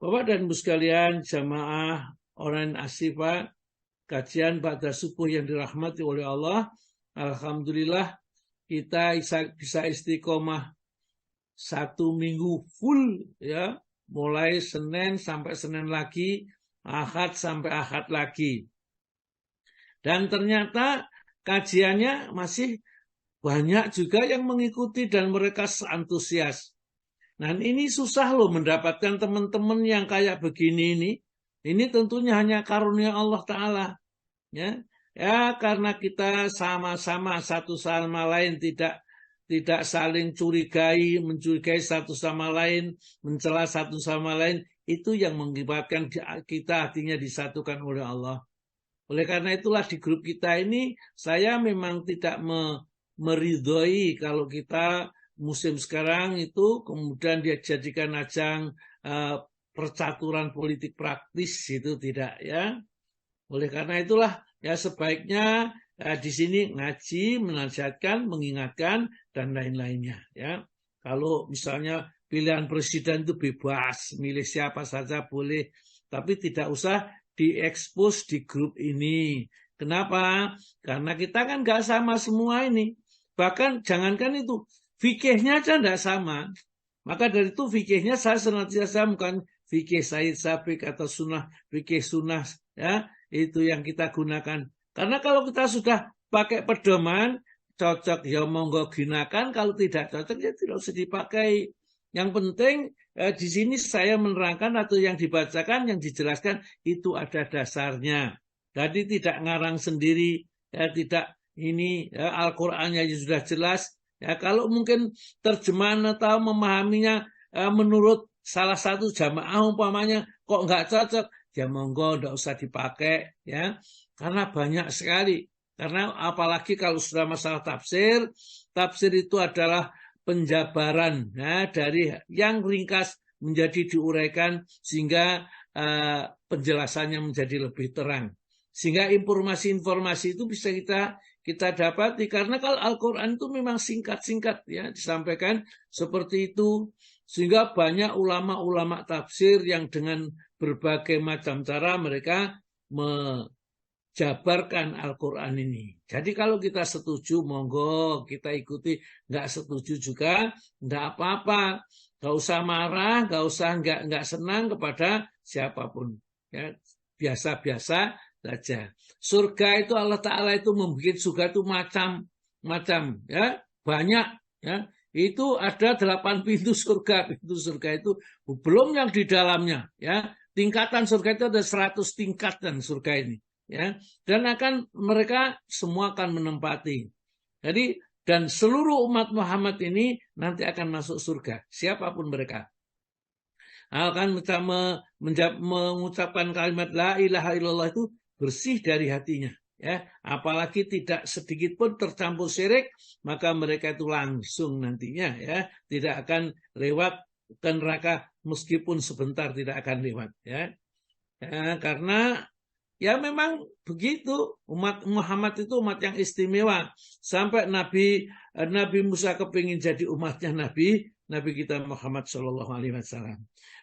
Bapak dan Ibu sekalian, jamaah online Asyifa, kajian pada subuh yang dirahmati oleh Allah. Alhamdulillah kita bisa istiqomah 1 minggu full ya, mulai Senin sampai Senin lagi, Ahad sampai Ahad lagi. Dan ternyata kajiannya masih banyak juga yang mengikuti dan mereka antusias. Nah ini susah loh mendapatkan teman-teman yang kayak begini ini. Ini tentunya hanya karunia Allah Ta'ala. Ya, karena kita sama-sama satu sama lain tidak saling mencurigai satu sama lain, mencela satu sama lain. Itu yang mengakibatkan kita hatinya disatukan oleh Allah. Oleh karena itulah di grup kita ini saya memang tidak meridhoi kalau kita musim sekarang itu kemudian dia jadikan ajang percaturan politik praktis, itu tidak ya. Oleh karena itulah ya sebaiknya di sini ngaji, menasihatkan, mengingatkan dan lain-lainnya ya. Kalau misalnya pilihan presiden itu bebas, milih siapa saja boleh, tapi tidak usah diekspos di grup ini. Kenapa? Karena kita kan nggak sama semua ini. Bahkan jangankan itu, fikihnya aja nggak sama. Maka dari itu fikihnya saya senantiasa bukan fikih Said Sabiq atau fikih sunnah ya, itu yang kita gunakan. Karena kalau kita sudah pakai pedoman, cocok ya monggo gunakan, kalau tidak cocok ya tidak usah dipakai. Yang penting di sini saya menerangkan atau yang dibacakan, yang dijelaskan itu ada dasarnya. Jadi tidak ngarang sendiri, ya tidak ini ya, Al-Qur'annya sudah jelas. Ya kalau mungkin terjemahan atau memahaminya menurut salah satu jamaah umpamanya kok nggak cocok, ya monggo nggak usah dipakai ya. Karena banyak sekali. Karena apalagi kalau sudah masalah tafsir, tafsir itu adalah penjabaran ya, dari yang ringkas menjadi diuraikan sehingga penjelasannya menjadi lebih terang. Sehingga informasi-informasi itu bisa kita dapati karena kalau Al-Qur'an itu memang singkat-singkat ya disampaikan seperti itu, sehingga banyak ulama-ulama tafsir yang dengan berbagai macam cara mereka jabarkan Al-Quran ini. Jadi kalau kita setuju, monggo kita ikuti. Nggak setuju juga, nggak apa-apa. Nggak usah marah, nggak senang kepada siapapun. Ya, biasa-biasa saja. Surga itu Allah Ta'ala itu membuat surga itu macam-macam. Ya, banyak. Ya, itu ada 8 pintu surga. Pintu surga itu belum yang di dalamnya. Ya, tingkatan surga itu ada 100 tingkatan surga ini. Ya, dan mereka semua akan menempati. Jadi dan seluruh umat Muhammad ini nanti akan masuk surga, siapapun mereka. Akan mengucapkan kalimat la ilaha illallah itu bersih dari hatinya. Ya, apalagi tidak sedikit pun tercampur syirik, maka mereka itu langsung nantinya ya tidak akan lewat ke neraka meskipun sebentar tidak akan lewat. Ya, karena ya memang begitu, umat Muhammad itu umat yang istimewa. Sampai Nabi Musa kepingin jadi umatnya Nabi kita Muhammad SAW.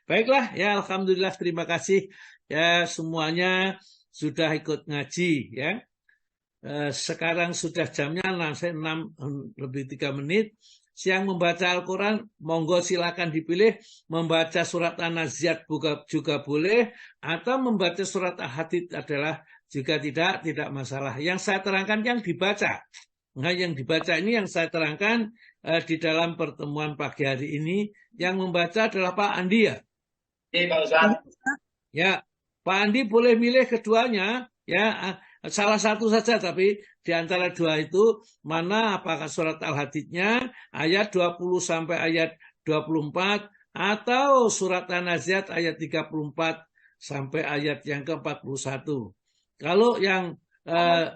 Baiklah, ya alhamdulillah, terima kasih ya semuanya sudah ikut ngaji ya. Sekarang sudah jamnya 6:03. Siang membaca Al-Quran, monggo silakan dipilih. Membaca surat An-Naziat juga boleh, atau membaca surat Al-Hadid adalah juga tidak masalah. Yang saya terangkan yang dibaca. Nah, yang dibaca ini yang saya terangkan di dalam pertemuan pagi hari ini. Yang membaca adalah Pak Andi ya. Iya Pak Ustadz. Ya, Pak Andi boleh milih keduanya ya. Salah satu saja, tapi di antara dua itu mana, apakah surat Al-Hadidnya ayat 20 sampai ayat 24 atau surat An-Naziat ayat 34 sampai ayat yang ke-41. Kalau yang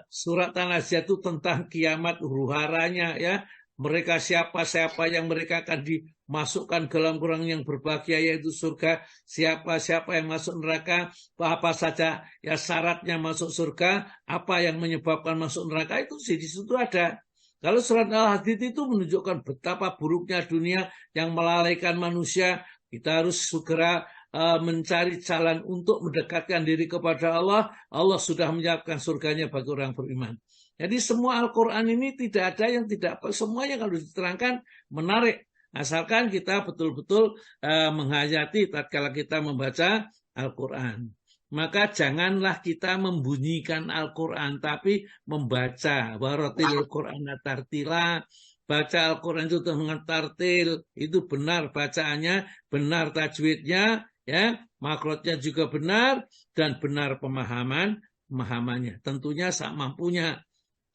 surat An-Naziat itu tentang kiamat, huru-haranya ya, mereka siapa yang mereka akan dimasukkan ke dalam orang yang berbahagia yaitu surga, siapa yang masuk neraka, apa saja ya syaratnya masuk surga, apa yang menyebabkan masuk neraka, itu di situ ada. Kalau surat Al-Hadid itu menunjukkan betapa buruknya dunia yang melalaikan manusia. Kita harus segera mencari jalan untuk mendekatkan diri kepada Allah, Allah sudah menyiapkan surganya bagi orang beriman. Jadi semua Al-Quran ini tidak ada yang tidak, semuanya kalau diterangkan menarik. Asalkan kita betul-betul menghayati tatkala kita membaca Al-Quran. Maka janganlah kita membunyikan Al-Quran, tapi membaca. Waratil Quran tartila. Baca Al-Quran itu dengan tartil, itu benar bacaannya, benar tajwidnya, ya, makrotnya juga benar, dan benar pemahamannya. Tentunya sak mampunya.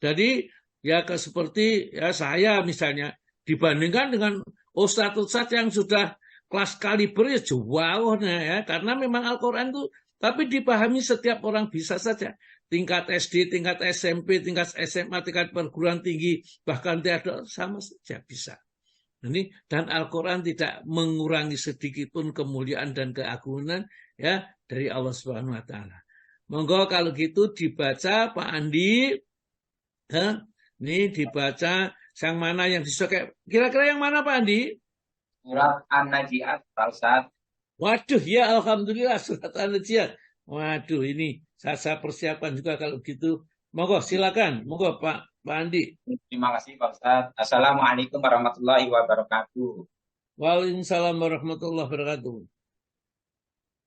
Jadi ya seperti ya saya misalnya dibandingkan dengan ustadz-ustadz yang sudah kelas kaliber ya jauh ya, karena memang Al-Quran itu tapi dipahami setiap orang bisa saja. Tingkat SD, tingkat SMP, tingkat SMA, tingkat perguruan tinggi, bahkan tiada sama saja bisa. Ini dan Al-Quran tidak mengurangi sedikit pun kemuliaan dan keagungan ya dari Allah Subhanahu Wa Taala. Monggo kalau gitu dibaca Pak Andi, ya, ini dibaca yang mana yang disukai. Kira-kira yang mana Pak Andi? Surat An-Najiat, Pak Ustadz. Waduh, ya Alhamdulillah surat An-Najiat. Waduh, ini saya persiapan juga kalau gitu. Monggo silakan, monggo Pak Andi. Terima kasih Pak Ustadz. Assalamualaikum warahmatullahi wabarakatuh. Waalaikumsalam warahmatullahi wabarakatuh.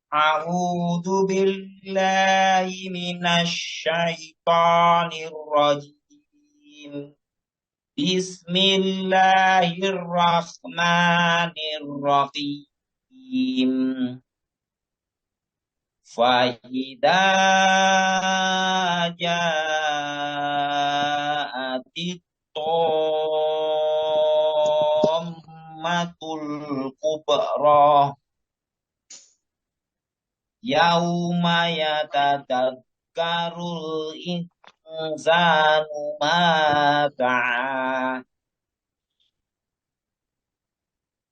A'udzu billahi minasy syaithanir rajim. Bismillahirrahmanirrahim. Fa'idha ja'atit tammatul kubra yauma yatadakkarul insanu ma sa'a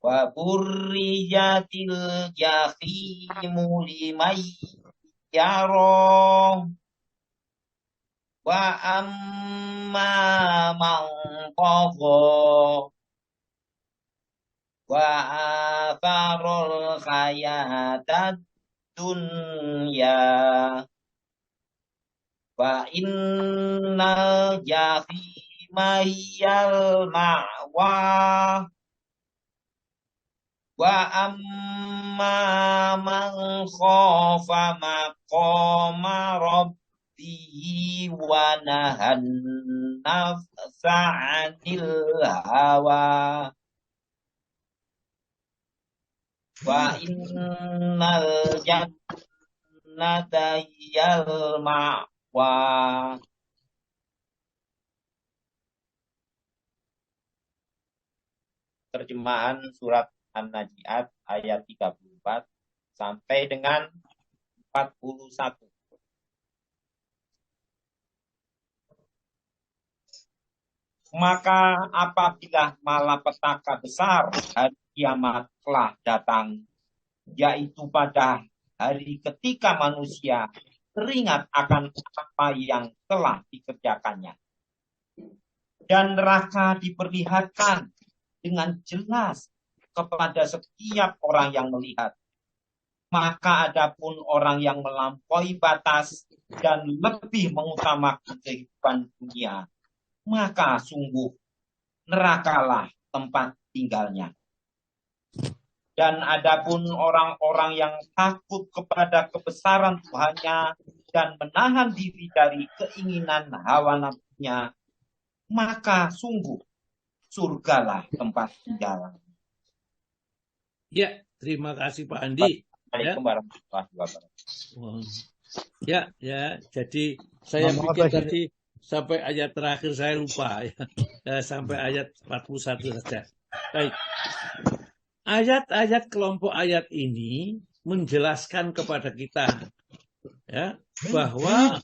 wa burrijatil jahimu liman yara wa amma man tagha wa atharul hayatad dunya wa innal jahima hiyal ma'wa wa amma man khafa maqama rabbihi wa nahan nafsa 'anil hawa wa innal jannata hiyal ma'wa. Terjemahan surat An-Najiat ayat 34 sampai dengan 41. Maka apabila malapetaka besar hari kiamat telah datang, yaitu pada hari ketika manusia teringat akan apa yang telah dikerjakannya. Dan neraka diperlihatkan dengan jelas kepada setiap orang yang melihat. Maka adapun orang yang melampaui batas dan lebih mengutamakan kehidupan dunia, maka sungguh nerakalah tempat tinggalnya. Dan adapun orang-orang yang takut kepada kebesaran Tuhannya dan menahan diri dari keinginan hawa nafsunya, maka sungguh surgalah tempat tinggal. Ya, terima kasih Pak Andi. Assalamualaikum warahmatullahi wabarakatuh. Ya, jadi saya pikir tadi sampai ayat terakhir saya lupa ya. Sampai ayat 41 saja. Baik. Ayat-ayat kelompok ayat ini menjelaskan kepada kita ya bahwa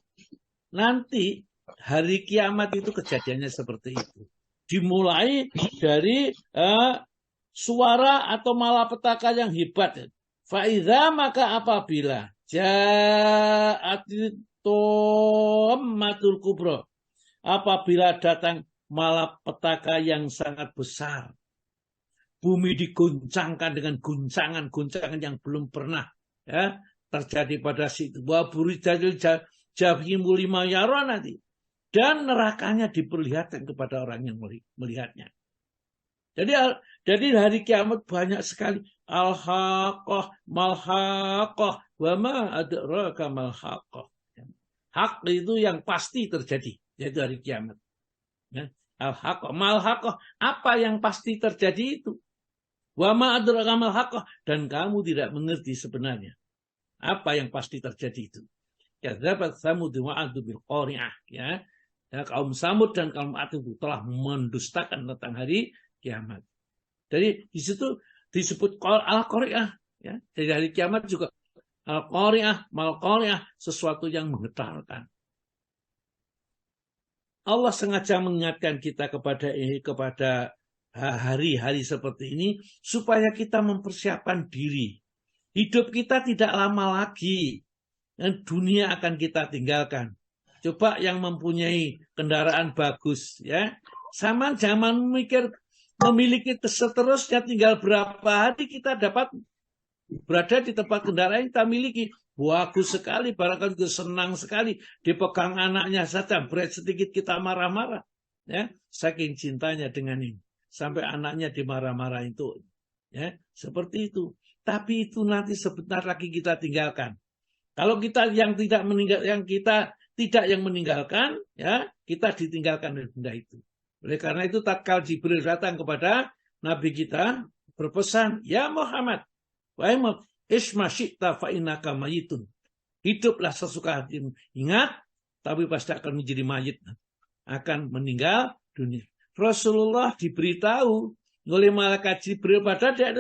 nanti hari kiamat itu kejadiannya seperti itu. Dimulai dari suara atau malapetaka yang hebat. Fa'idha maka apabila ja'atitommatul kubro, apabila datang malapetaka yang sangat besar, bumi diguncangkan dengan guncangan-guncangan yang belum pernah ya terjadi pada situ. Wa burijadil jahimu lima yara nanti. Dan nerakanya diperlihatkan kepada orang yang melihatnya. Jadi hari kiamat banyak sekali al-haqqah, mal-haqqah, wa ma adraka mal-haqqah. Hak itu yang pasti terjadi, yaitu hari kiamat. Ya. Al-haqqah, mal-haqqah, apa yang pasti terjadi itu? Wa ma adraka mal-haqqah, dan kamu tidak mengerti sebenarnya apa yang pasti terjadi itu. Kadzabat Tsamud wa 'ad bil qari'ah, ya. Ya, kaum Samud dan kaum 'ad itu telah mendustakan tentang hari kiamat. Jadi di situ disebut al-qari'ah, ya. Jadi hari kiamat juga al-qari'ah, mal-qari'ah, sesuatu yang menggetarkan. Allah sengaja mengingatkan kita kepada hari-hari seperti ini supaya kita mempersiapkan diri. Hidup kita tidak lama lagi dan dunia akan kita tinggalkan. Coba yang mempunyai kendaraan bagus, ya. Sama jangan mikir memiliki seterusnya tinggal berapa hari kita dapat berada di tempat kendaraan yang kita miliki. Bagus sekali, barangkali senang sekali dipegang anaknya saja, berat sedikit kita marah-marah, ya. Saking cintanya dengan ini, sampai anaknya dimarah-marah itu, ya. Seperti itu. Tapi itu nanti sebentar lagi kita tinggalkan. Kalau kita yang tidak meninggalkan, ya, kita ditinggalkan oleh benda itu. Oleh karena itu tatkala Jibril datang kepada Nabi kita berpesan, ya Muhammad, wahai Muhammad, isma syi'ta fa innaka mayitun. Hiduplah sesuka hatimu. Ingat, tapi pasti akan menjadi mayit, akan meninggal dunia. Rasulullah diberitahu oleh malaikat Jibril, padahal dia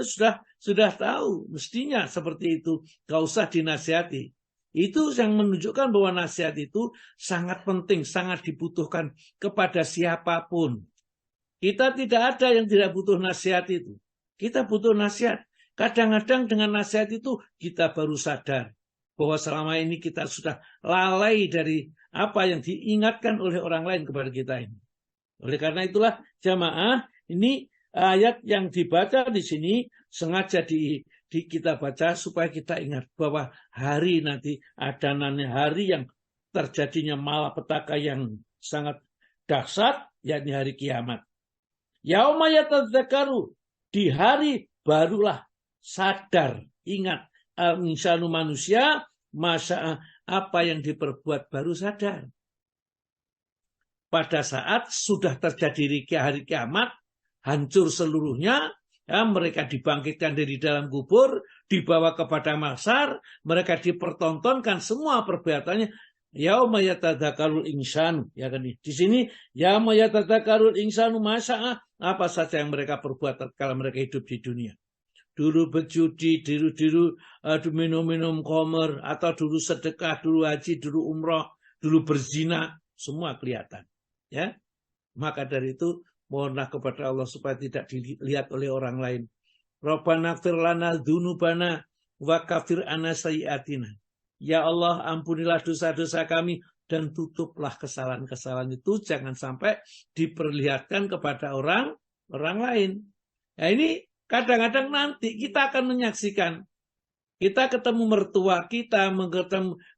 sudah tahu, mestinya seperti itu, gak usah dinasihati. Itu yang menunjukkan bahwa nasihat itu sangat penting, sangat dibutuhkan kepada siapapun. Kita tidak ada yang tidak butuh nasihat itu. Kita butuh nasihat. Kadang-kadang dengan nasihat itu kita baru sadar bahwa selama ini kita sudah lalai dari apa yang diingatkan oleh orang lain kepada kita ini. Oleh karena itulah jamaah, ini ayat yang dibaca di sini sengaja kita baca supaya kita ingat bahwa hari nanti ada hari yang terjadinya malapetaka yang sangat dahsyat, yakni hari kiamat. Yauma yatadzakaru, di hari barulah sadar, ingat, al-insanu manusia, masa apa yang diperbuat baru sadar. Pada saat sudah terjadi hari kiamat, hancur seluruhnya, ya, mereka dibangkitkan dari dalam kubur, dibawa kepada mahsyar, mereka dipertontonkan semua perbuatannya. Yauma yatadzakarul insanu, ya kan, di sini yauma yatadzakarul insanu, masa apa saja yang mereka perbuat kalau mereka hidup di dunia. Dulu berjudi, dulu minum khamr, atau dulu sedekah, dulu haji, dulu umroh, dulu berzina, semua kelihatan. Ya, maka dari itu mohonlah kepada Allah supaya tidak dilihat oleh orang lain. Rabbana ighfir lana dzunubana wa kaffir anna sayyi'atina. Ya Allah, ampunilah dosa-dosa kami dan tutuplah kesalahan-kesalahan itu, jangan sampai diperlihatkan kepada orang lain. Nah, ini kadang-kadang nanti kita akan menyaksikan, kita ketemu mertua kita,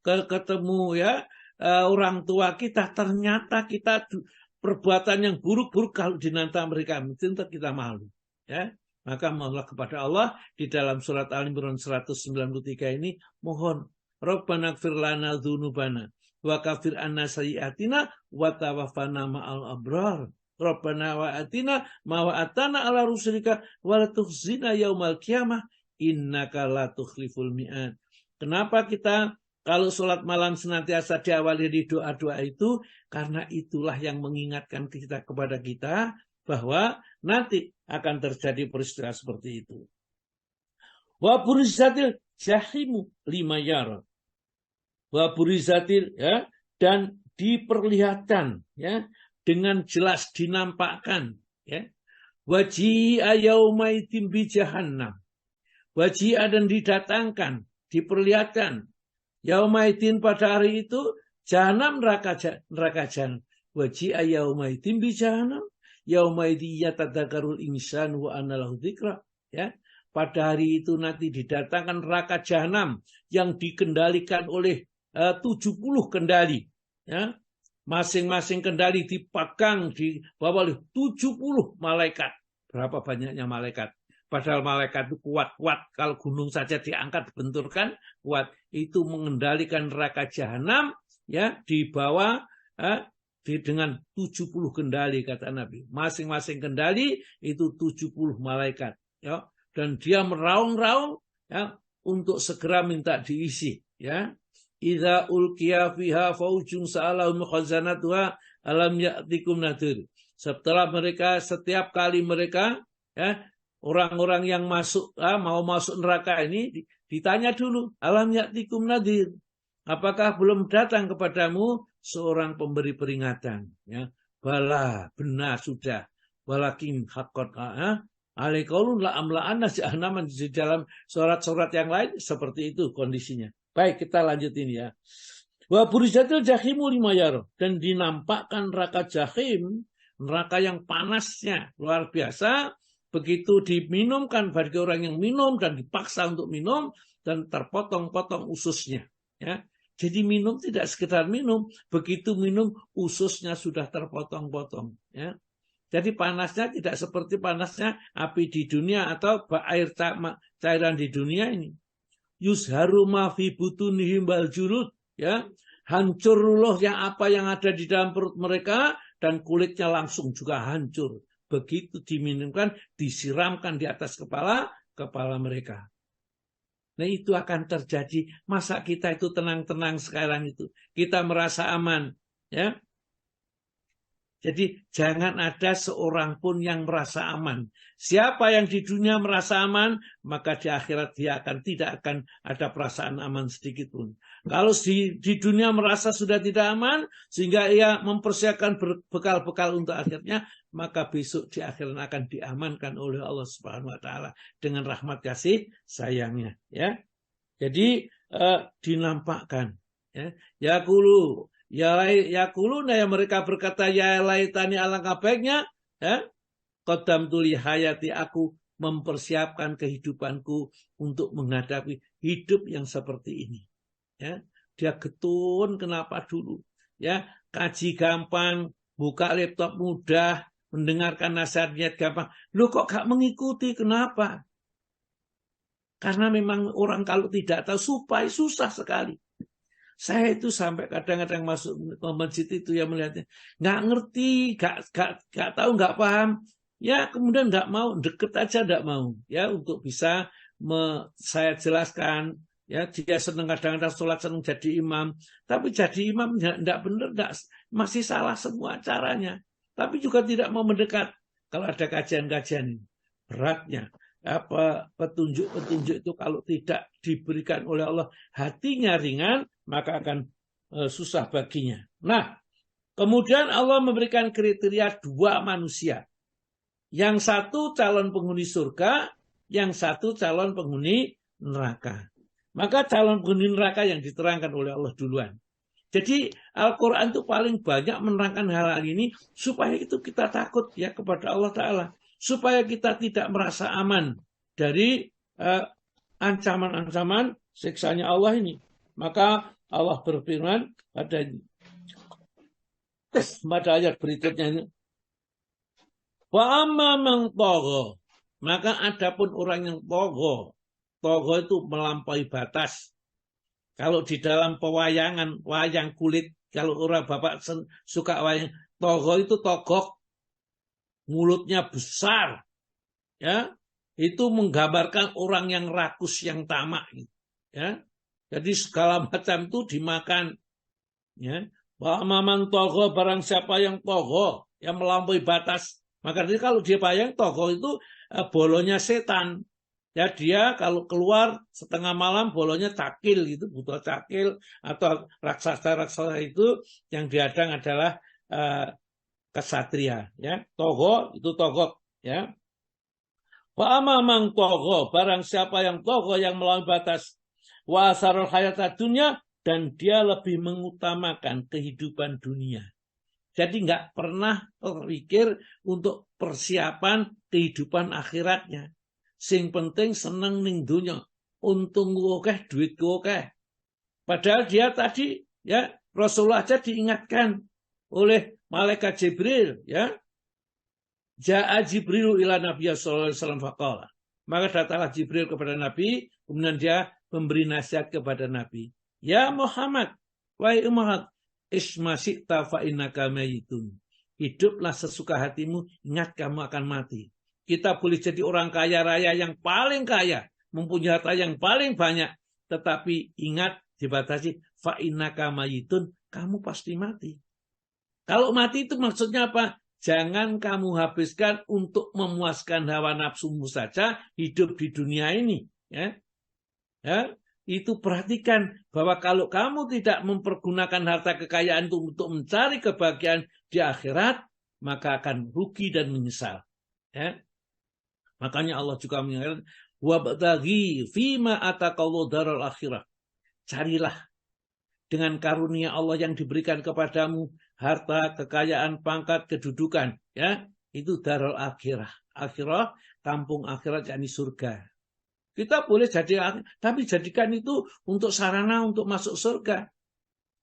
ketemu ya orang tua kita, ternyata kita perbuatan yang buruk-buruk, kalau dinanta mereka tentu kita malu, ya. Maka mohonlah kepada Allah di dalam surat Al-Imran 193 ini, mohon Rabbana ighfir lana dzunubana wa kaffir anna sayyi'atina wa tawaffana ma'al abrar. Rabbana wa atina ma wa'atana ala rusulika wa la tukhzina yaumal qiyamah innaka la tukhliful mi'ad. Kenapa kita kalau sholat malam senantiasa diawali di doa-doa itu? Karena itulah yang mengingatkan kita kepada kita bahwa nanti akan terjadi peristiwa seperti itu. Wa burizatil jahimu lima yara. Wa burizatil, ya, dan diperlihatkan, ya, dengan jelas dinampakkan, ya. Waji'a yaumaitin bi jahannam. Waji'a, dan didatangkan, diperlihatkan. Yaumaitin, pada hari itu, jahanam, neraka jahanam. Waji'a yaumaitin bi jahannam. Yaumaitin yatadzakarul insanu wa anna lahu dzikra. Ya. pada hari itu nanti didatangkan neraka jahanam yang dikendalikan oleh 70 kendali. Ya. Masing-masing kendali dipegang di bawah oleh 70 malaikat. Berapa banyaknya malaikat? Padahal malaikat itu kuat-kuat. Kalau gunung saja diangkat, dibenturkan, kuat. Itu mengendalikan neraka jahanam, ya, di bawah dengan 70 kendali, kata Nabi. Masing-masing kendali itu 70 malaikat. Ya. Dan dia meraung-raung, ya, untuk segera minta diisi. Ya. Idza ulqiya fiha faujun sa'alahum khazanatuha alam ya'tikum nadhir. Setiap kali mereka, ya, orang-orang yang masuk mau masuk neraka ini ditanya dulu, alam ya'tikum nadhir. Apakah belum datang kepadamu seorang pemberi peringatan? Ya, bala, benar sudah. Walakin haqqat alaikaulun la amla'anna jahanam. Di dalam surat-surat yang lain seperti itu kondisinya. Baik, kita lanjut ini ya. Wa burizatil jahimu limayar, dan dinampakkan neraka jahim, neraka yang panasnya luar biasa, begitu diminumkan bagi orang yang minum dan dipaksa untuk minum dan terpotong-potong ususnya. Ya. Jadi minum tidak sekedar minum, begitu minum ususnya sudah terpotong-potong. Ya. Jadi panasnya tidak seperti panasnya api di dunia atau air cairan di dunia ini. Yusharu ma fi butunihim wal julud, ya, hancur yang apa yang ada di dalam perut mereka dan kulitnya langsung juga hancur. Begitu diminumkan, disiramkan di atas kepala mereka. Nah, itu akan terjadi. Masa kita itu tenang-tenang sekarang itu? Kita merasa aman, ya. Jadi jangan ada seorang pun yang merasa aman. Siapa yang di dunia merasa aman, maka di akhirat dia tidak akan ada perasaan aman sedikit pun. Kalau di dunia merasa sudah tidak aman, sehingga ia mempersiapkan bekal-bekal untuk akhirnya, maka besok di akhirat akan diamankan oleh Allah Subhanahu Wa Taala dengan rahmat kasih sayangnya. Ya, jadi dinampakkan. Ya kulu. Ya kuluna, yang mereka berkata, ya laitani, alangkah baiknya, ya, qadam tuli hayati, aku mempersiapkan kehidupanku untuk menghadapi hidup yang seperti ini. Ya, dia getun kenapa dulu? Ya, kaji gampang, buka laptop mudah, mendengarkan nasihat gampang. Lu kok gak mengikuti? Kenapa? Karena memang orang kalau tidak tahu susah sekali. Saya itu sampai kadang-kadang masuk ke masjid itu ya melihatnya nggak ngerti, nggak tahu, nggak paham, ya kemudian nggak mau, deket aja nggak mau, ya, untuk bisa saya jelaskan, ya, dia senang kadang-kadang sholat, senang jadi imam, tapi jadi imam nggak benar, masih salah semua caranya, tapi juga tidak mau mendekat. Kalau ada kajian-kajian ini beratnya. Petunjuk-petunjuk itu kalau tidak diberikan oleh Allah, hatinya ringan, maka akan susah baginya. Nah, kemudian Allah memberikan kriteria dua manusia. Yang satu calon penghuni surga, yang satu calon penghuni neraka. Maka calon penghuni neraka yang diterangkan oleh Allah duluan. Jadi Al-Quran itu paling banyak menerangkan hal ini supaya itu kita takut, ya, kepada Allah Ta'ala. Supaya kita tidak merasa aman dari ancaman-ancaman siksanya Allah ini. Maka Allah berfirman pada ayat berikutnya ini, wa amma man tagha, maka adapun orang yang tagha itu melampaui batas. Kalau di dalam pewayangan, wayang kulit, kalau orang bapak suka wayang, tagha itu togok, mulutnya besar, ya, itu menggambarkan orang yang rakus, yang tamak, ya. Jadi segala macam itu dimakan, ya. Wa man tagha, barang siapa yang tagha, yang melampaui batas, maka kalau dia bayang tagha itu bolonya setan. Ya, dia kalau keluar setengah malam bolonya cakil gitu, butuh cakil atau raksasa-raksasa itu yang dihadang adalah kesatria, ya. Tagha itu tagha, ya. Wa amamang tagha, barang siapa yang tagha, yang melampaui batas, wa asarul hayata dunya, dan dia lebih mengutamakan kehidupan dunia. Jadi nggak pernah berpikir untuk persiapan kehidupan akhiratnya. Sing penting seneng ning dunya. Untung akeh, duit akeh. Padahal dia tadi ya Rasulullah aja diingatkan oleh malaikat Jibril ya. Ja'a Jibril ila Nabi sallallahu alaihi wasallam faqala. Maka datanglah Jibril kepada Nabi, kemudian dia memberi nasihat kepada Nabi. Ya Muhammad, wahai Muhammad, isma syi'ta fa innaka mayitun. Hiduplah sesuka hatimu, ingat kamu akan mati. Kita boleh jadi orang kaya raya yang paling kaya, mempunyai harta yang paling banyak, tetapi ingat dibatasi fa innaka mayitun, kamu pasti mati. Kalau mati itu maksudnya apa? Jangan kamu habiskan untuk memuaskan hawa nafsumu saja hidup di dunia ini. Ya. Ya. Itu perhatikan bahwa kalau kamu tidak mempergunakan harta kekayaan itu untuk mencari kebahagiaan di akhirat, maka akan rugi dan menyesal. Ya. Makanya Allah juga mengatakan, wabtaghi fima ataqallahu daral akhirah. Carilah dengan karunia Allah yang diberikan kepadamu, harta, kekayaan, pangkat, kedudukan, ya, itu darul akhirah. Akhirah, kampung akhirat, yakni surga. Kita boleh jadi, tapi jadikan itu untuk sarana untuk masuk surga.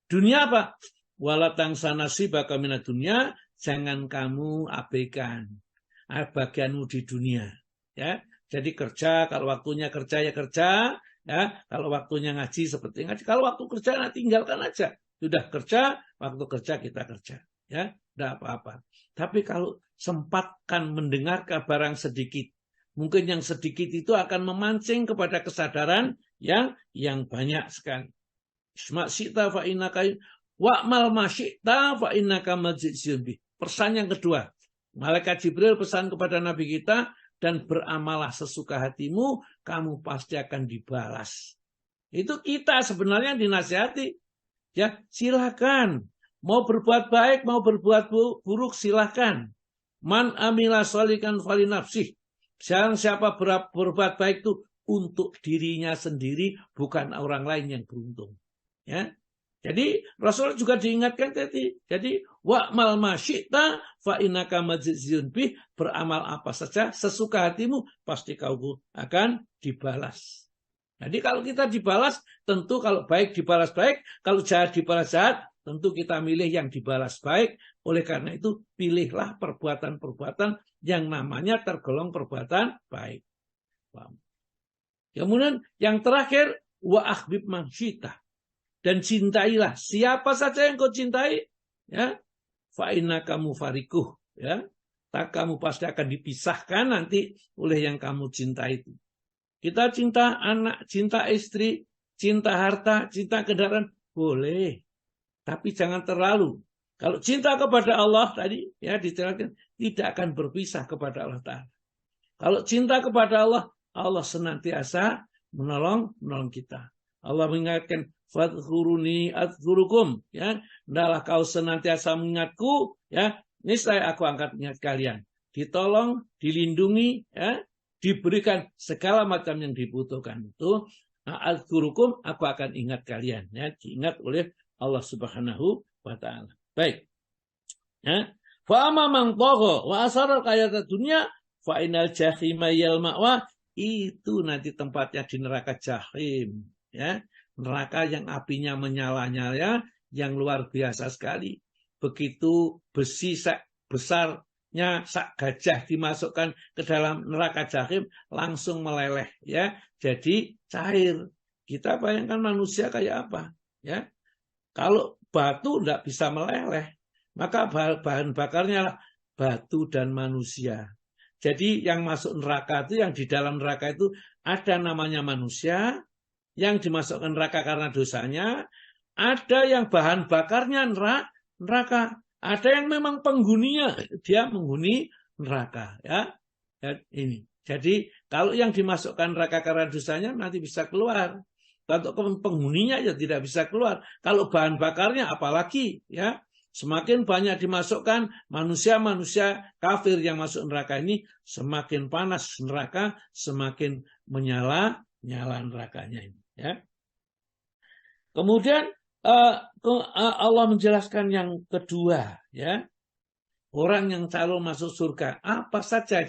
Dunia apa? Walatang sanasi baka minat dunia, jangan kamu abaikan bagianmu di dunia. Ya, jadi kerja, kalau waktunya kerja ya kerja. Ya, kalau waktunya ngaji seperti ngaji. Kalau waktu kerja nah tinggalkan aja. Sudah kerja, waktu kerja kita kerja. Ya, tidak apa-apa. Tapi kalau sempatkan mendengar kabar sedikit, mungkin yang sedikit itu akan memancing kepada kesadaran yang banyak sekali. Isma syi'ta fa innaka wa'mal ma syi'ta fa innaka majziyun bih. Pesan yang kedua, malaikat Jibril pesan kepada Nabi kita, dan beramalah sesuka hatimu, kamu pasti akan dibalas. Itu kita sebenarnya dinasihati. Ya, silakan. Mau berbuat baik, mau berbuat buruk, silakan. Man amila sholihan fali nafsih. Siapa berbuat baik itu untuk dirinya sendiri, bukan orang lain yang beruntung. Ya. Jadi Rasul juga diingatkan tadi. Jadi wa'mal ma syi'ta fa innaka majziyun bih, beramal apa saja sesuka hatimu pasti kau akan dibalas. Jadi kalau kita dibalas, tentu kalau baik dibalas baik, kalau jahat dibalas jahat, tentu kita milih yang dibalas baik. Oleh karena itu pilihlah perbuatan-perbuatan yang namanya tergolong perbuatan baik. Kemudian yang terakhir wa akhbib man syi'ta. Dan cintailah siapa saja yang kau cintai, ya, fa innaka mufariquh, ya, tak kamu pasti akan dipisahkan nanti oleh yang kamu cintai itu. Kita cinta anak, cinta istri, cinta harta, cinta kendaraan, boleh, tapi jangan terlalu. Kalau cinta kepada Allah tadi, ya, dijelaskan tidak akan berpisah kepada Allah Ta'ala. Kalau cinta kepada Allah, Allah senantiasa menolong kita. Allah mengingatkan, fadhkuruni adzkurukum, ya, hendaklah kau senantiasa mengingatku, ya, niscaya aku angkat ingat kalian. Ditolong, dilindungi, ya, diberikan segala macam yang dibutuhkan itu. Adzkurukum, aku akan ingat kalian, ya, diingat oleh Allah Subhanahu wa taala. Baik. Ya. Fa amma man tagha wa asara al-hayata dunya fa inal jahima yal ma'wa, itu nanti tempatnya di neraka jahim, ya. Neraka yang apinya menyala-nyala, yang luar biasa sekali. Begitu besi besarnya sak gajah dimasukkan ke dalam neraka jahim, langsung meleleh, ya. Jadi cair. Kita bayangkan manusia kayak apa, ya. Kalau batu tidak bisa meleleh, maka bahan bakarnya lah batu dan manusia. Jadi yang masuk neraka itu, yang di dalam neraka itu ada namanya manusia, yang dimasukkan neraka karena dosanya, ada yang bahan bakarnya neraka, ada yang memang penghuninya, dia menghuni neraka, ya. Ini. Jadi kalau yang dimasukkan neraka karena dosanya nanti bisa keluar. Kalau penghuninya ya tidak bisa keluar. Kalau bahan bakarnya apalagi, ya. Semakin banyak dimasukkan manusia-manusia kafir yang masuk neraka ini, semakin panas neraka, semakin menyala nerakanya ini. Ya. Kemudian Allah menjelaskan yang kedua, ya, orang yang calon masuk surga apa saja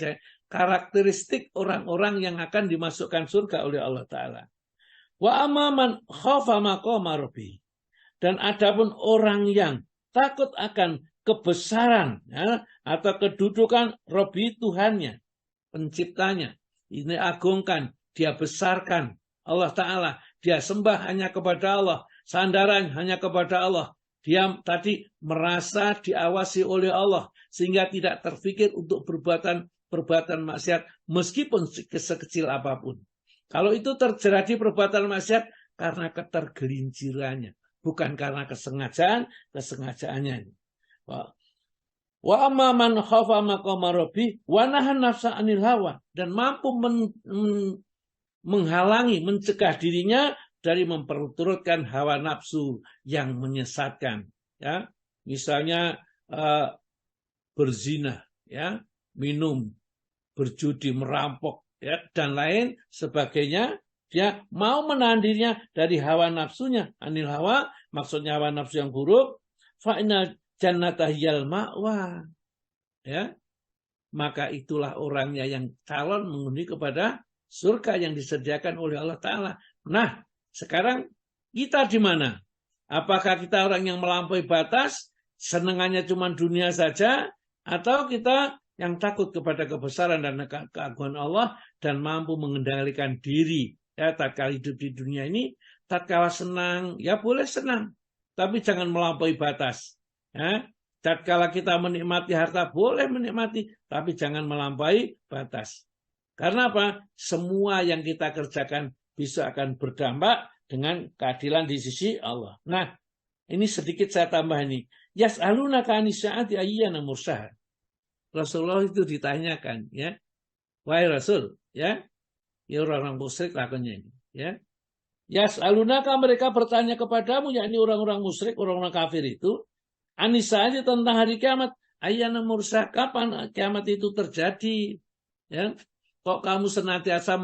karakteristik orang-orang yang akan dimasukkan surga oleh Allah Ta'ala. Wa amaman khafa maqama rabbih. Dan adapun orang yang takut akan kebesaran ya, atau kedudukan Rabbi Tuhannya, penciptanya, ini agungkan, dia besarkan Allah Ta'ala, dia sembah hanya kepada Allah, sandaran hanya kepada Allah, dia tadi merasa diawasi oleh Allah sehingga tidak terfikir untuk perbuatan maksiat meskipun sekecil apapun. Kalau itu terjadi perbuatan maksiat karena ketergelincirannya, bukan karena kesengajaannya. Wa amma man khafa maqama rabbih wa nahan nafsa 'anil hawa, dan mampu menghalangi, mencegah dirinya dari memperturutkan hawa nafsu yang menyesatkan, ya. Misalnya berzina, ya, minum, berjudi, merampok, ya, dan lain sebagainya. Dia mau menahan dirinya dari hawa nafsunya, 'anil hawa, maksudnya hawa nafsu yang buruk. Fa inna jannata hiyal ma'wa, ya, maka itulah orangnya yang calon menghuni kepada surga yang disediakan oleh Allah Ta'ala. Nah, sekarang kita di mana? Apakah kita orang yang melampaui batas, senangannya cuma dunia saja, atau kita yang takut kepada kebesaran dan keagungan Allah dan mampu mengendalikan diri, ya, tatkala hidup di dunia ini, tatkala senang, ya boleh senang, tapi jangan melampaui batas. Ya, tatkala kita menikmati harta, boleh menikmati, tapi jangan melampaui batas. Karena apa? Semua yang kita kerjakan bisa akan berdampak dengan keadilan di sisi Allah. Nah, ini sedikit saya tambah ini. Yas'alunaka 'anis sa'ati ayyana mursaha. Rasulullah itu ditanyakan, ya. Wahai Rasul, ya. Ya, orang-orang musyrik lakunya ini, ya. Yas'alunaka, mereka bertanya kepadamu, yakni orang-orang musyrik, orang-orang kafir itu, Anisa aja tentang hari kiamat. Ayyana mursa, kapan kiamat itu terjadi? Ya, kok kamu senantiasa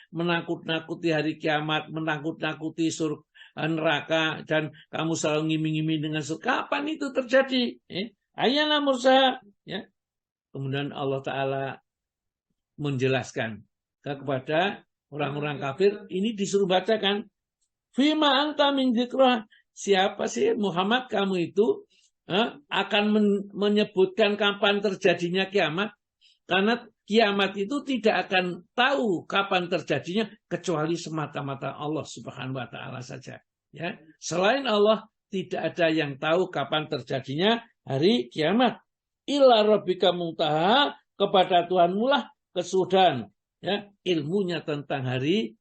menakut-nakuti hari kiamat, menakut-nakuti surga neraka, dan kamu selalu ngiming-ngiming dengan surga. Kapan itu terjadi? Ayyana mursa. Ya. Kemudian Allah Ta'ala menjelaskan kepada orang-orang kafir, ini disuruh bacakan. Fima anta min dzikrah. Siapa sih Muhammad kamu itu akan menyebutkan kapan terjadinya kiamat, karena kiamat itu tidak akan tahu kapan terjadinya kecuali semata-mata Allah Subhanahu wa Ta'ala saja, ya. Selain Allah tidak ada yang tahu kapan terjadinya hari kiamat. Illa rabbika muntaha, kepada Tuhanmu lah kesudahan, ya, ilmunya tentang hari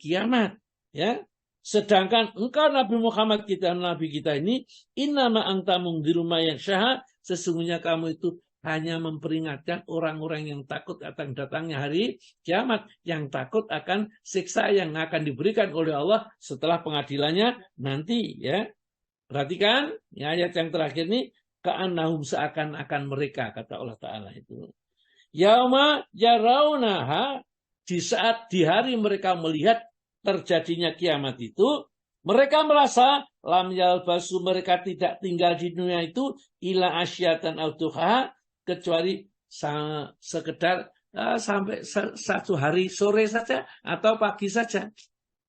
kiamat, ya. Sedangkan engkau Nabi Muhammad kita, Nabi kita ini, innama anta mundhiru may yakhsha, sesungguhnya kamu itu hanya memperingatkan orang-orang yang takut akan datangnya hari kiamat, yang takut akan siksa yang akan diberikan oleh Allah setelah pengadilannya nanti, ya. Perhatikan ya, ayat yang terakhir ini, ka'annahum, seakan-akan mereka, kata Allah Ta'ala itu. Yauma yarawnaha, di hari mereka melihat terjadinya kiamat itu, mereka merasa lam yalbasu, mereka tidak tinggal di dunia itu ila asyatan autuha, kecuali sekedar sampai satu hari sore saja atau pagi saja,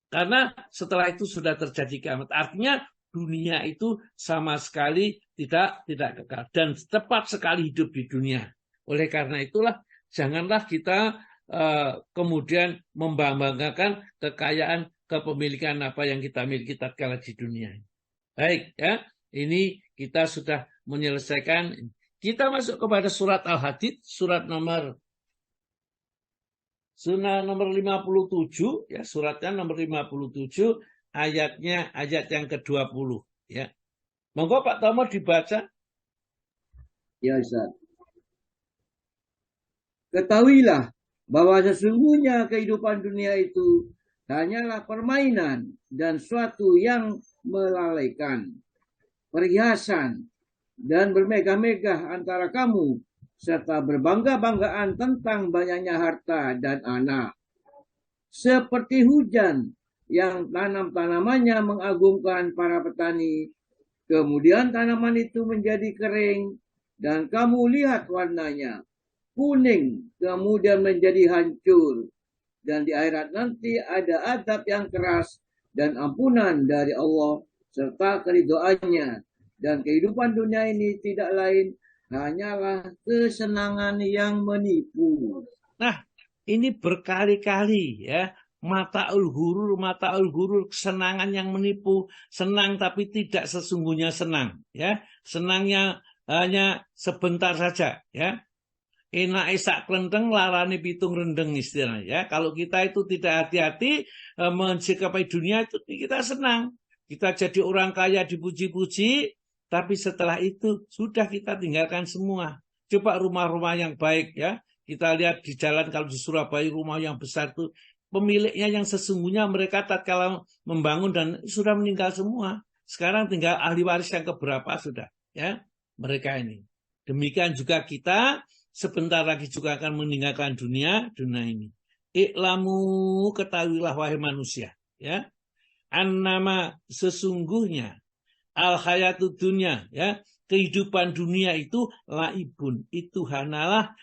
karena setelah itu sudah terjadi kiamat. Artinya dunia itu sama sekali tidak kekal dan tepat sekali hidup di dunia. Oleh karena itulah janganlah kita kemudian membanggakan kekayaan, kepemilikan apa yang kita miliki tatkala di dunia. Baik, ya, ini kita sudah menyelesaikan. Kita masuk kepada surat Al-Hadid, surat nomor 57, ya, suratnya nomor 57, ayatnya ayat yang ke-20, ya. Monggo Pak Tomo dibaca. Ya, Ustaz. Ketahuilah bahwa sesungguhnya kehidupan dunia itu hanyalah permainan dan suatu yang melalaikan, perhiasan dan bermegah-megah antara kamu, serta berbangga-banggaan tentang banyaknya harta dan anak. Seperti hujan yang tanam-tanamannya mengagumkan para petani, kemudian tanaman itu menjadi kering dan kamu lihat warnanya, kuning, kemudian menjadi hancur. Dan di akhirat nanti ada azab yang keras dan ampunan dari Allah serta keridhaannya. Dan kehidupan dunia ini tidak lain hanyalah kesenangan yang menipu. Nah, ini berkali-kali ya. Mataul hurur, kesenangan yang menipu, senang tapi tidak sesungguhnya senang, ya. Senangnya hanya sebentar saja, ya. Enak sak klenteng larane pitung rendeng istilahnya, ya. Kalau kita itu tidak hati-hati mensikapi dunia itu kita senang. Kita jadi orang kaya dipuji-puji, tapi setelah itu sudah kita tinggalkan semua. Coba rumah-rumah yang baik, ya. Kita lihat di jalan kalau di Surabaya rumah yang besar itu pemiliknya yang sesungguhnya mereka tatkala membangun dan sudah meninggal semua. Sekarang tinggal ahli waris yang keberapa sudah, ya, mereka ini. Demikian juga kita sebentar lagi juga akan meninggalkan dunia ini. Iklamu, ketahuilah wahai manusia, ya. Annama, sesungguhnya al hayatud dunya, ya, kehidupan dunia itu laibun, itu hanyalah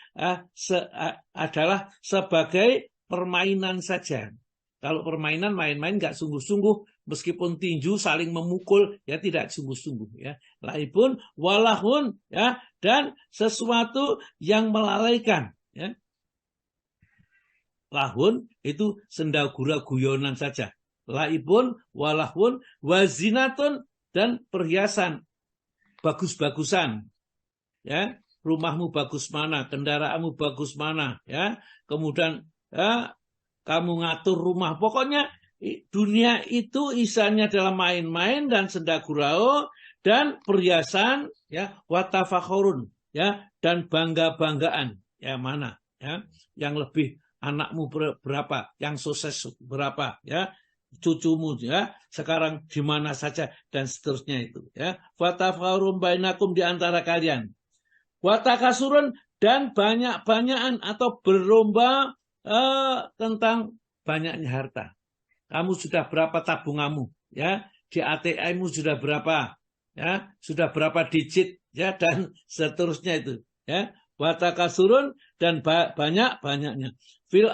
adalah sebagai permainan saja. Kalau permainan main-main nggak sungguh-sungguh, meskipun tinju saling memukul, ya tidak sungguh-sungguh, ya. Laibun walahun, ya, dan sesuatu yang melalaikan, ya. Lahun itu senda gura guyonan saja. Laibun walahun wazinatun, dan perhiasan bagus-bagusan, ya. Rumahmu bagus mana, kendaraanmu bagus mana, ya. Kemudian ya, kamu ngatur rumah, pokoknya dunia itu isinya adalah main-main dan senda gurau dan perhiasan, ya, watafakhurun, ya, dan bangga-banggaan, ya, mana, ya, yang lebih anakmu berapa, yang sukses berapa, ya, cucumu, ya, sekarang di mana saja dan seterusnya itu, ya. Watafakhurun bainakum, di antara kalian. Watakasurun, dan banyak-banyakan atau berlomba tentang banyaknya harta. Kamu sudah berapa tabunganmu, ya, di ATM-mu sudah berapa, ya, sudah berapa digit, ya, dan seterusnya itu, ya. Watakasurun, dan banyak-banyaknya fil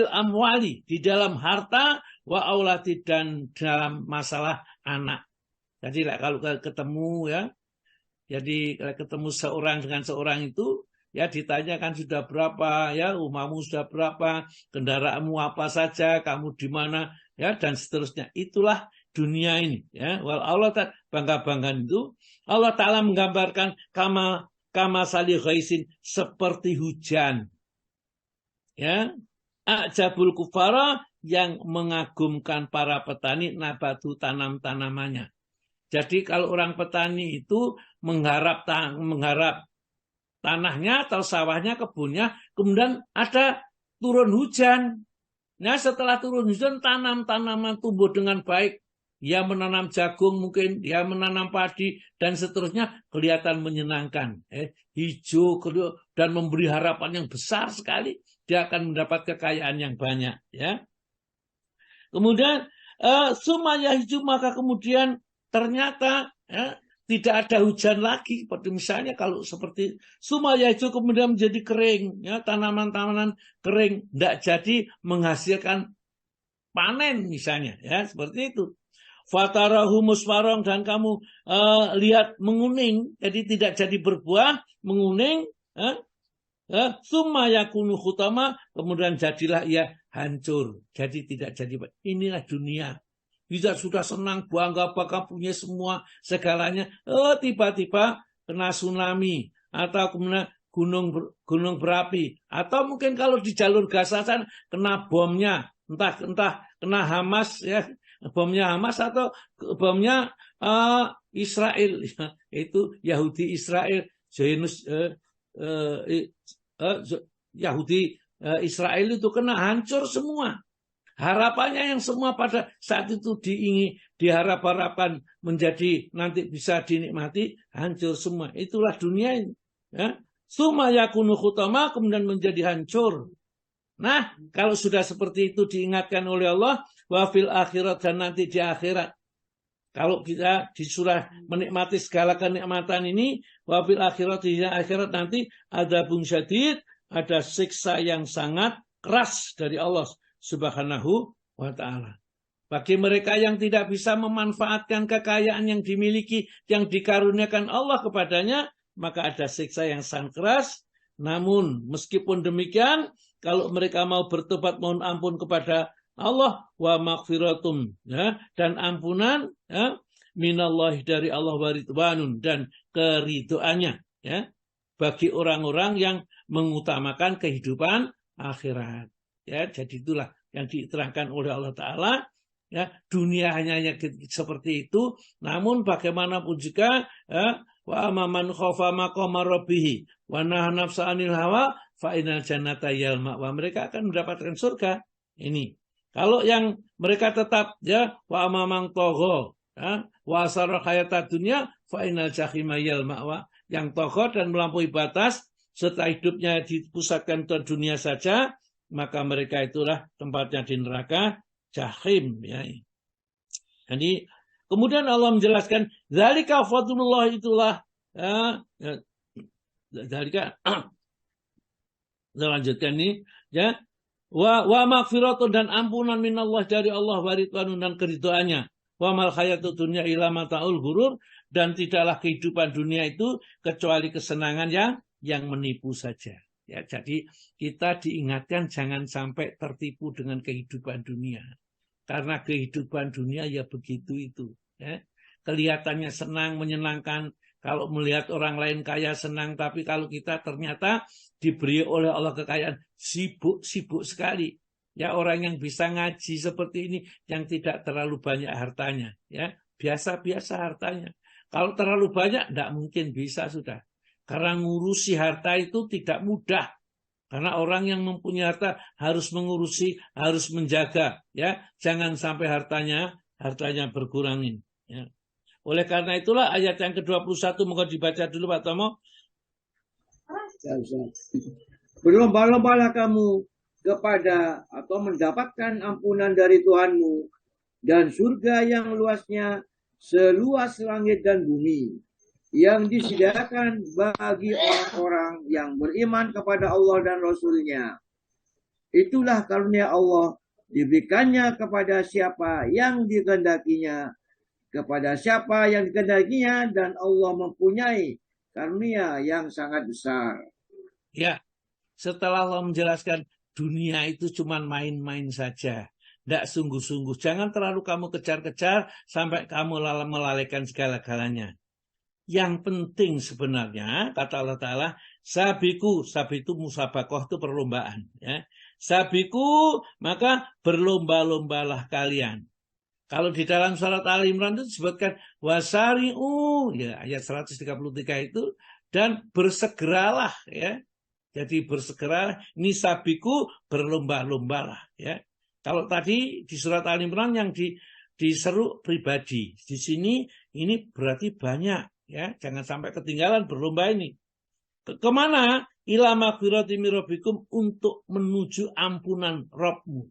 amwali, di dalam harta, wa aulati, dan dalam masalah anak. Jadi kalau ketemu, ya, jadi ketemu seorang dengan seorang itu, ya, ditanyakan sudah berapa, ya, rumahmu sudah berapa, kendaraanmu apa saja, kamu di mana, ya, dan seterusnya. Itulah dunia ini, ya. Wal Allah bangga-banggaan itu Allah Ta'ala menggambarkan kama salih ghaisin, seperti hujan, ya. A'jabul kufara, yang mengagumkan para petani, nabatu, tanam-tanamannya. Jadi kalau orang petani itu mengharap tanahnya atau sawahnya, kebunnya, kemudian ada turun hujan. Nah, setelah turun hujan, tanaman tumbuh dengan baik. Dia menanam jagung mungkin, dia menanam padi, dan seterusnya, kelihatan menyenangkan. Hijau, dan memberi harapan yang besar sekali. Dia akan mendapat kekayaan yang banyak, ya. Kemudian, sumaya hijau, maka kemudian ternyata, ya, tidak ada hujan lagi. Seperti misalnya kalau seperti sumaya itu kemudian menjadi kering, ya, tanaman-tanaman kering, tidak jadi menghasilkan panen misalnya, ya, seperti itu. Fatarahu musfarong, dan kamu lihat menguning, jadi tidak jadi berbuah, menguning, sumaya kunu khutama, kemudian jadilah ia hancur, jadi tidak jadi. Inilah dunia. Bisa sudah senang, bangga, punya semua segalanya, tiba-tiba kena tsunami, atau kemudian gunung berapi, atau mungkin kalau di jalur Gaza kena bomnya, entah kena Hamas, ya, bomnya Hamas atau bomnya Israel, itu Yahudi Israel, Yahudi Israel itu kena, hancur semua. Harapannya yang semua pada saat itu diharap-harapkan menjadi nanti bisa dinikmati, hancur semua. Itulah dunia ini, ya. Summa yakunu khutama, kemudian menjadi hancur. Nah, kalau sudah seperti itu diingatkan oleh Allah, wa fil akhirat, dan nanti di akhirat, Kalau kita disuruh menikmati segala kenikmatan ini, wabil akhirat di akhirat nanti ada bung syadid, ada siksa yang sangat keras dari Allah Subhanahu wa Ta'ala. Bagi mereka yang tidak bisa memanfaatkan kekayaan yang dimiliki, yang dikaruniakan Allah kepadanya, maka ada siksa yang sangat keras. Namun meskipun demikian, kalau mereka mau bertobat mohon ampun kepada Allah wa maghfiratum, ya, dan ampunan, ya, minallahi dari Allah wa ridwanun, dan keridhoannya, ya, bagi orang-orang yang mengutamakan kehidupan akhirat. Ya, jadi itulah yang diterangkan oleh Allah Ta'ala. Ya, dunia hanya seperti itu. Namun bagaimanapun juga, ya, wa amaman khofa maqama rabbih wa nahana nafsa 'anil hawa fa innal jannata yal ma'wa. Mereka akan mendapatkan surga. Ini. Kalau yang mereka tetap, ya, wa amamang togho, ya, wa asara hayata dunya fa innal jahima yal ma'wa. Yang togho dan melampaui batas serta hidupnya dipusatkan ke dunia saja, maka mereka itulah tempatnya di neraka jahim, ya. Jadi kemudian Allah menjelaskan zalika fadlullah, itulah, ya, zalika lanjutkan ini, ya, wa maghfiratun, dan ampunan minallah dari Allah, wa ridwanun, dan keridhaannya, wa mal hayatud dunya illa mata'ul ghurur, dan tidaklah kehidupan dunia itu kecuali kesenangan yang menipu saja. Ya, jadi kita diingatkan jangan sampai tertipu dengan kehidupan dunia. Karena kehidupan dunia ya begitu itu. Ya. Kelihatannya senang, menyenangkan. Kalau melihat orang lain kaya senang. Tapi kalau kita ternyata diberi oleh Allah kekayaan, sibuk sekali. Ya, orang yang bisa ngaji seperti ini, yang tidak terlalu banyak hartanya. Ya, biasa-biasa hartanya. Kalau terlalu banyak, tidak mungkin bisa sudah. Karena ngurusi harta itu tidak mudah. Karena orang yang mempunyai harta harus mengurusi, harus menjaga, ya, jangan sampai hartanya berkurangin. Ya. Oleh karena itulah ayat yang ke-21 moga dibaca dulu Pak Tomo. Berlomba-lombalah kamu kepada atau mendapatkan ampunan dari Tuhanmu dan surga yang luasnya seluas langit dan bumi, yang disediakan bagi orang-orang yang beriman kepada Allah dan Rasul-Nya. Itulah karunia Allah, diberikannya kepada siapa yang dikehendakinya, dan Allah mempunyai karunia yang sangat besar. Ya, setelah Allah menjelaskan dunia itu cuma main-main saja, tidak sungguh-sungguh. Jangan terlalu kamu kejar-kejar sampai kamu melalaikan segala-galanya. Yang penting sebenarnya, kata Allah Ta'ala, sabiku itu musabakoh, itu perlombaan. Ya. Sabiku, maka berlomba-lombalah kalian. Kalau di dalam surat Al-Imran itu disebutkan, wasari'u, ya, ayat 133 itu, dan bersegeralah. Ya. Jadi bersegeralah, ini sabiku, berlomba-lombalah. Ya. Kalau tadi di surat Al-Imran yang diseru pribadi, di sini ini berarti banyak. Ya, jangan sampai ketinggalan berlomba ini. Kemana? Ila maghfirati min rabbikum, untuk menuju ampunan Rabbmu.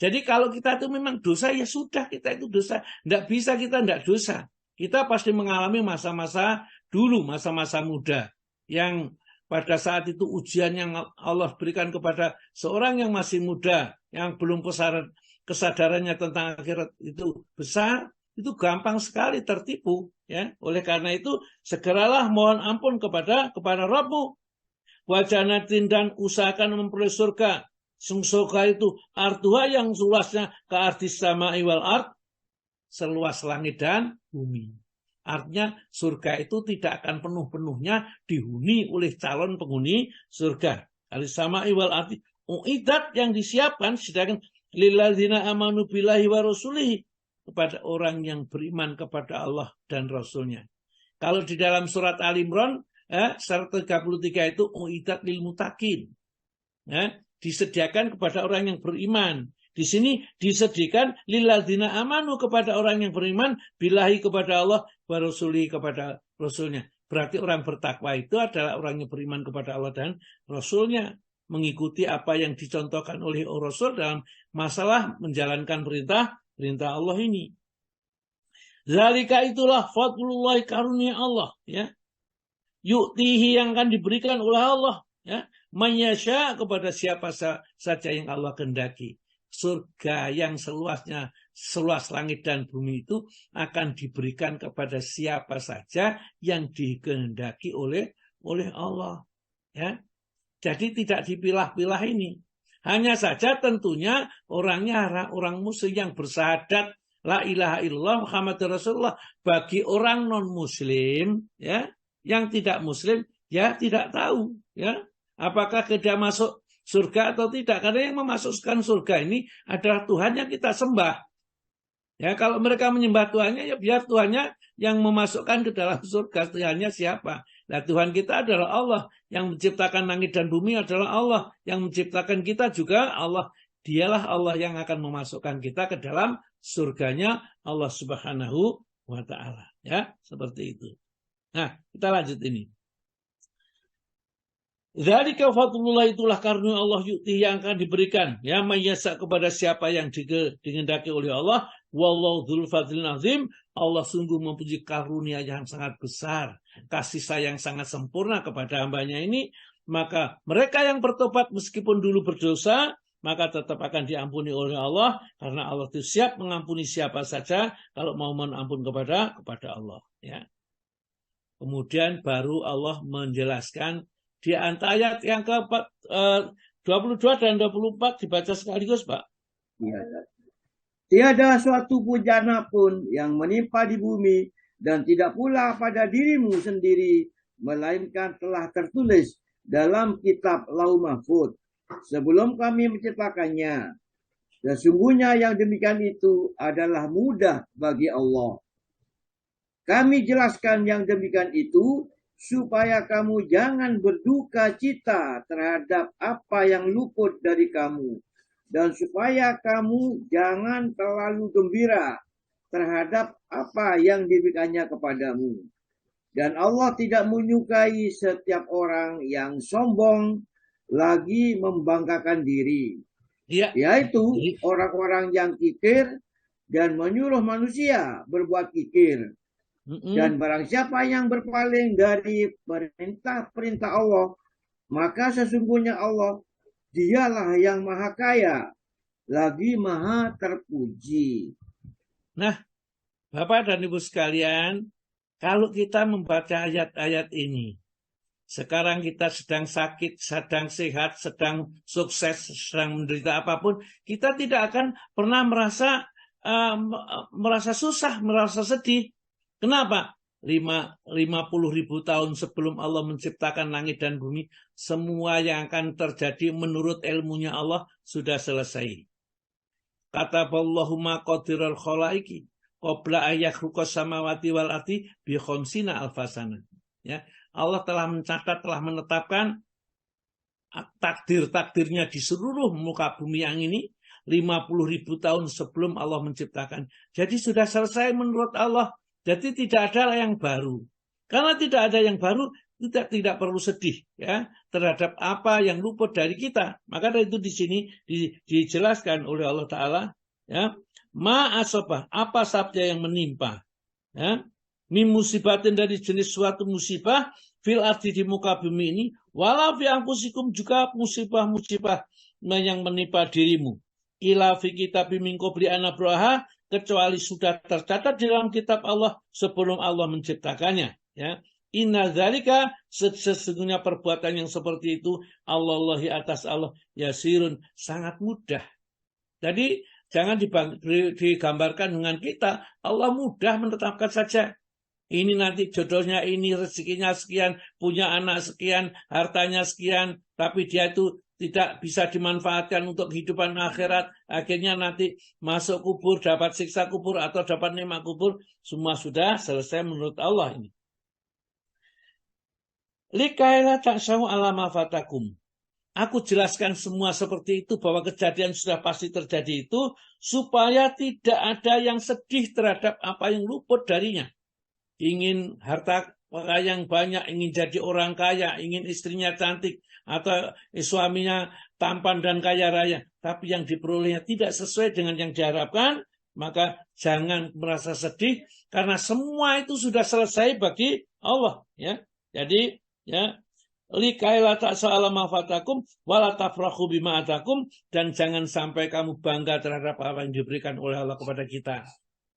Jadi kalau kita itu memang dosa, ya sudah, kita itu dosa. Tidak bisa kita tidak dosa. Kita pasti mengalami masa-masa dulu, masa-masa muda. Yang pada saat itu ujian yang Allah berikan kepada seorang yang masih muda, yang belum kesadarannya tentang akhirat itu besar, itu gampang sekali tertipu, ya. Oleh karena itu segeralah mohon ampun kepada Rabbmu. Wajanatin, dan usahakan memperoleh surga. Surga itu artuha yang luasnya ke artis sama iwal art, seluas langit dan bumi. Artinya surga itu tidak akan penuh-penuhnya dihuni oleh calon penghuni surga. Artis sama iwal arti uidat, yang disiapkan sedangkan lilladzina amanu billahi wa rasulihi, kepada orang yang beriman kepada Allah dan Rasulnya. Kalau di dalam surat Al-Imran, surat 33 itu uidat lil mutakin, disediakan kepada orang yang beriman. Di sini disediakan lilladzina amanu, kepada orang yang beriman, billahi kepada Allah, wa rasulihi kepada Rasulnya. Berarti orang bertakwa itu adalah orang yang beriman kepada Allah dan Rasulnya, mengikuti apa yang dicontohkan oleh Rasul dalam masalah menjalankan perintah Allah ini. Zalika itulah fadlullah, karunia Allah, ya. Yu'tihi, yang akan diberikan oleh Allah, ya. Mayyasha, kepada siapa saja yang Allah kehendaki. Surga yang seluasnya seluas langit dan bumi itu akan diberikan kepada siapa saja yang dikehendaki oleh Allah, ya. Jadi tidak dipilah-pilah ini. Hanya saja tentunya orangnya orang muslim yang bersyahadat la ilaha illallah Muhammad Rasulullah. Bagi orang non muslim, ya, yang tidak muslim, ya tidak tahu, ya, apakah dia masuk surga atau tidak. Karena yang memasukkan surga ini adalah Tuhan yang kita sembah. Ya, kalau mereka menyembah Tuhannya, ya biar Tuhannya yang memasukkan ke dalam surga. Tuhannya siapa? Nah, Tuhan kita adalah Allah. Yang menciptakan langit dan bumi adalah Allah. Yang menciptakan kita juga Allah. Dialah Allah yang akan memasukkan kita ke dalam surganya Allah Subhanahu wa ta'ala. Ya, seperti itu. Nah, kita lanjut ini. Dzalika fadlullah, itulah karunia Allah, yu'ti, yang akan diberikan, ya, mayyasa, kepada siapa yang dikehendaki oleh Allah. Wallahu dzul fadlil azim. Allah sungguh mempunyai karunia yang sangat besar, kasih sayang sangat sempurna kepada hambanya ini. Maka mereka yang bertobat meskipun dulu berdosa, maka tetap akan diampuni oleh Allah, karena Allah itu siap mengampuni siapa saja kalau mau menampun kepada Allah, ya. Kemudian baru Allah menjelaskan di antara ayat yang ke-22 dan 24 dibaca sekaligus, Pak. Tiada suatu bujana pun yang menimpa di bumi dan tidak pula pada dirimu sendiri, melainkan telah tertulis dalam kitab Lauh Mahfuz sebelum kami menciptakannya. Sesungguhnya yang demikian itu adalah mudah bagi Allah. Kami jelaskan yang demikian itu supaya kamu jangan berduka cita terhadap apa yang luput dari kamu, dan supaya kamu jangan terlalu gembira terhadap apa yang diberikannya kepadamu. Dan Allah tidak menyukai setiap orang yang sombong lagi membanggakan diri, yaitu orang-orang yang kikir dan menyuruh manusia berbuat kikir. Dan barang siapa yang berpaling dari perintah-perintah Allah, maka sesungguhnya Allah, dialah yang maha kaya, lagi maha terpuji. Nah, Bapak dan Ibu sekalian, kalau kita membaca ayat-ayat ini, sekarang kita sedang sakit, sedang sehat, sedang sukses, sedang menderita apapun, kita tidak akan pernah merasa susah, merasa sedih. Kenapa? 50.000 tahun sebelum Allah menciptakan langit dan bumi, semua yang akan terjadi menurut ilmunya Allah sudah selesai. Kata Allahumma qadirul khalaiki qabla ayakhluqas samawati wal ardi bi khamsina alfasana. Ya, Allah telah mencatat, telah menetapkan takdir-takdirnya di seluruh muka bumi yang ini 50.000 tahun sebelum Allah menciptakan. Jadi sudah selesai menurut Allah. Jadi tidak ada yang baru. Karena tidak ada yang baru, kita tidak perlu sedih, ya, terhadap apa yang luput dari kita. Maka dari itu di sini dijelaskan oleh Allah Ta'ala, ya, ma'asabah, apa saja yang menimpa, ya, min musibatin, dari jenis suatu musibah, fil ardi, di muka bumi ini, walau fi anfusikum, juga musibah-musibah yang menimpa dirimu. Ila fi kitabi min qabli an nabraha, kecuali sudah tercatat di dalam kitab Allah sebelum Allah menciptakannya, ya. Inna dzalika, sesungguhnya perbuatan yang seperti itu, Allahi, atas Allah, yasirun, sangat mudah. Jadi jangan digambarkan dengan kita, Allah mudah menetapkan saja. Ini nanti jodohnya ini, rezekinya sekian, punya anak sekian, hartanya sekian, tapi dia itu tidak bisa dimanfaatkan untuk kehidupan akhirat. Akhirnya nanti masuk kubur, dapat siksa kubur atau dapat nikmat kubur. Semua sudah selesai menurut Allah ini. Likaila ta'syahu ala ma fatakum. Aku jelaskan semua seperti itu, bahwa kejadian sudah pasti terjadi itu, supaya tidak ada yang sedih terhadap apa yang luput darinya. Ingin harta yang banyak, ingin jadi orang kaya, ingin istrinya cantik, atau suaminya tampan dan kaya raya, tapi yang diperolehnya tidak sesuai dengan yang diharapkan, maka Jangan merasa sedih karena semua itu sudah selesai bagi Allah, ya. Jadi, ya, likai la ta'sa'ala ma fatakum wa la tafrahu bima atakum, dan jangan sampai kamu bangga terhadap apa yang diberikan oleh Allah kepada kita.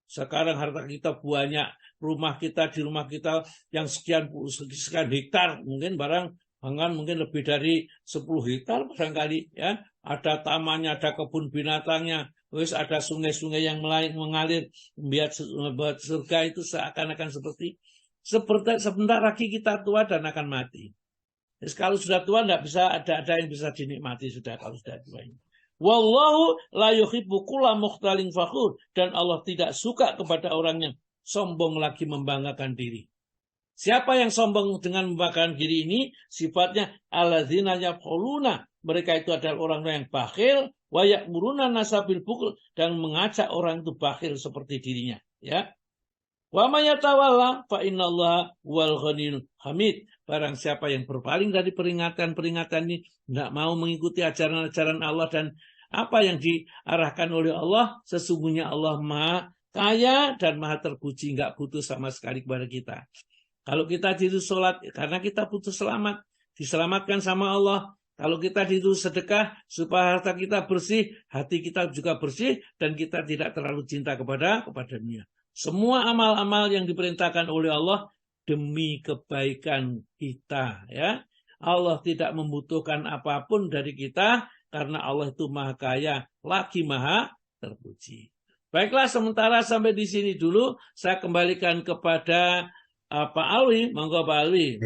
Sekarang harta kita banyak, rumah kita di rumah kita yang sekian hektar, mungkin bahkan mungkin lebih dari 10 hektar barangkali, ya. Ada tamannya, ada kebun binatangnya, terus ada sungai-sungai yang mengalir, membuat surga itu seakan-akan seperti sebentar lagi kita tua dan akan mati. Jadi kalau sudah tua tidak bisa ada yang bisa dinikmati sudah kalau sudah tua ini. Wallahu la yuhibbu kulla mukhtalin fakhur, dan Allah tidak suka kepada orang yang sombong lagi membanggakan diri. Siapa yang sombong dengan membanggakan diri ini? Sifatnya alladzina yaquluna, mereka itu adalah orang yang bakhil, wa ya'muruna nasabil bukhl, dan mengajak orang itu bakhil seperti dirinya, ya. Wa may yatawalla fa innallaha wal ghaniyul hamid. Barang siapa yang berpaling dari peringatan-peringatan ini, tidak mau mengikuti ajaran-ajaran Allah dan apa yang diarahkan oleh Allah, sesungguhnya Allah Maha Kaya dan Maha terpuji, enggak butuh sama sekali kepada kita. Kalau kita disuruh sholat, karena kita butuh selamat, diselamatkan sama Allah. Kalau kita disuruh sedekah, supaya harta kita bersih, hati kita juga bersih, dan kita tidak terlalu cinta kepada dunia. Semua amal-amal yang diperintahkan oleh Allah demi kebaikan kita, ya. Allah tidak membutuhkan apapun dari kita, karena Allah itu Maha Kaya, lagi Maha terpuji. Baiklah, sementara sampai di sini dulu. Saya kembalikan kepada Pak Alwi, monggo Pak Alwi.